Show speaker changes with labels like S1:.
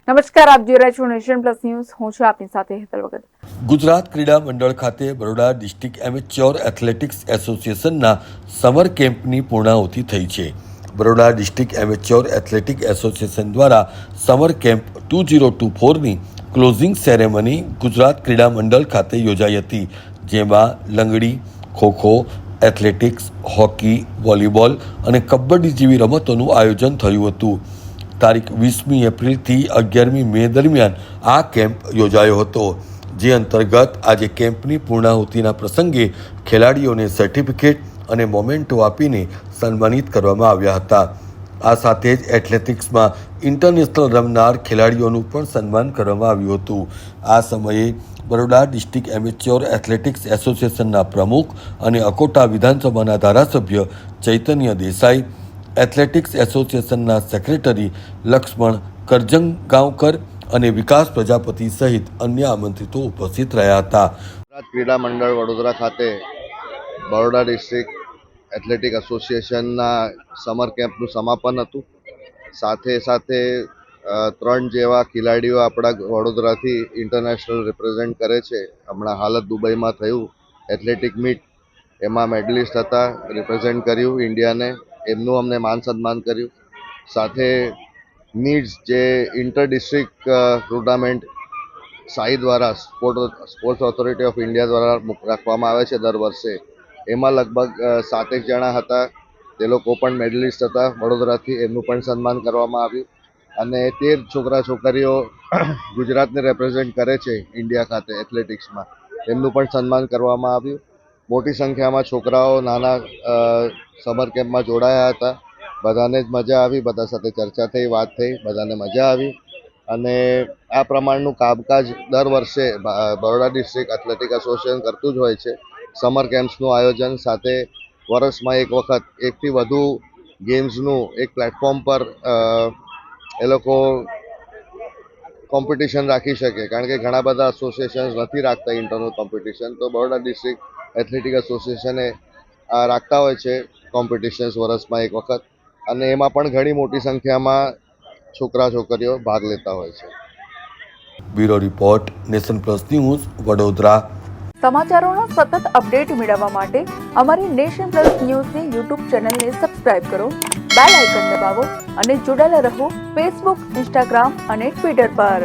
S1: નમસ્કાર, આપ જોઈ રહ્યા છો નેશન પ્લસ ન્યૂઝ. હું છું આપની સાથે હેતલ વગર.
S2: ગુજરાત ક્રીડા મંડળ ખાતે બરોડા ડિસ્ટ્રિક્ટ એમેચ્યોર એથ્લેટિક્સ એસોસિએશનના સમર કેમ્પની પૂર્ણાહુતિ થઈ છે. Baroda district amateur athletic association દ્વારા સમર કેમ્પ 2024ની ક્લોઝિંગ સેરેમની ગુજરાત ક્રીડા મંડળ ખાતે યોજાઈ હતી, જેમાં લંગડી, ખોખો, એથ્લેટિક્સ, હોકી, વોલીબોલ અને કબડ્ડી જેવી રમતોનું આયોજન થયું હતું. તારીખ 20મી એપ્રિલથી 11મી મે દરમિયાન આ કેમ્પ યોજાયો હતો, જે અંતર્ગત આજે કેમ્પની પૂર્ણાહુતિના પ્રસંગે ખેલાડીઓને સર્ટિફિકેટ અને મોમેન્ટો આપીને સન્માનિત કરવામાં આવ્યા હતા. આ સાથે જ એથ્લેટિક્સમાં ઇન્ટરનેશનલ રમનાર ખેલાડીઓનું પણ સન્માન કરવામાં આવ્યું હતું. આ સમયે બરોડા ડિસ્ટ્રિક્ટ એમેચ્યોર એથ્લેટિક્સ એસોસિએશનના પ્રમુખ અને અકોટા વિધાનસભાના ધારાસભ્ય ચૈતન્ય દેસાઈ, એથ્લેટિક્સ એસોસિએશનના સેક્રેટરી લક્ષ્મણ કરજંગાંવકર અને વિકાસ પ્રજાપતિ સહિત અન્ય આમંત્રિતો ઉપસ્થિત રહ્યા હતા.
S3: ગુજરાત ક્રીડા મંડળ વડોદરા ખાતે બરોડા ડિસ્ટ્રિક્ટ એથ્લેટિક એસોસિએશનના સમર કેમ્પનું સમાપન હતું. સાથે સાથે 3 જેવા ખેલાડીઓ આપણા વડોદરાથી ઇન્ટરનેશનલ રિપ્રેઝેન્ટ કરે છે. હમણાં હાલ જ દુબઈમાં થયું એથ્લેટિક મીટ, એમાં મેડલિસ્ટ હતા, રિપ્રેઝેન્ટ કર્યું ઇન્ડિયાને. એમનું અમને માન સન્માન કર્યું. સાથે નીડ્સ જે ઇન્ટર ડિસ્ટ્રિક્ટ ટુર્નામેન્ટ સાઈ દ્વારા સ્પોર્ટ્સ ઓથોરિટી ઓફ ઇન્ડિયા દ્વારા રાખવામાં આવે છે દર વર્ષે, એમાં લગભગ 7 જણા હતા. તે લોકો પણ મેડલિસ્ટ હતા વડોદરાથી, એમનું પણ સન્માન કરવામાં આવ્યું. અને 13 છોકરા છોકરીઓ ગુજરાતને રેપ્રેઝેન્ટ કરે છે ઇન્ડિયા ખાતે એથ્લેટિક્સમાં, એમનું પણ સન્માન કરવામાં આવ્યું. મોટી સંખ્યામાં છોકરાઓ નાના સમર કેમ્પમાં જોડાયા હતા. બધાને જ મજા આવી, બધા સાથે ચર્ચા થઈ, વાત થઈ, બધાને મજા આવી. અને આ પ્રમાણનું કામકાજ દર વર્ષે બરોડા ડિસ્ટ્રિક્ટ એથ્લેટિક એસોસિએશન કરતું જ હોય છે. સમર કેમ્પ્સનું આયોજન, સાથે વર્ષમાં એક વખત એકથી વધુ ગેમ્સનું એક પ્લેટફોર્મ પર એ લોકો કોમ્પિટિશન રાખી શકે, કારણ કે ઘણા બધા એસોસિએશન્સ નથી રાખતા ઇન્ટરનલ કોમ્પિટિશન. તો બરોડા ડિસ્ટ્રિક્ટ એથ્લેટિક એસોસિએશને રાખતા હોય છે કોમ્પિટિશન્સ વર્ષમાં એક વખત, અને એમાં પણ ઘણી મોટી સંખ્યામાં છોકરા છોકરીઓ ભાગ લેતા હોય છે.
S2: Bureau report, nation plus news, Vadodara.
S1: સમાચારોના સતત અપડેટ મેળવવા માટે અમારી નેશન પ્લસ ન્યૂઝની યુટ્યુબ ચેનલને સબસ્ક્રાઇબ કરો, બેલ આઇકન દબાવો અને જોડાયેલા રહો ફેસબુક, ઇન્સ્ટાગ્રામ અને ટ્વિટર પર.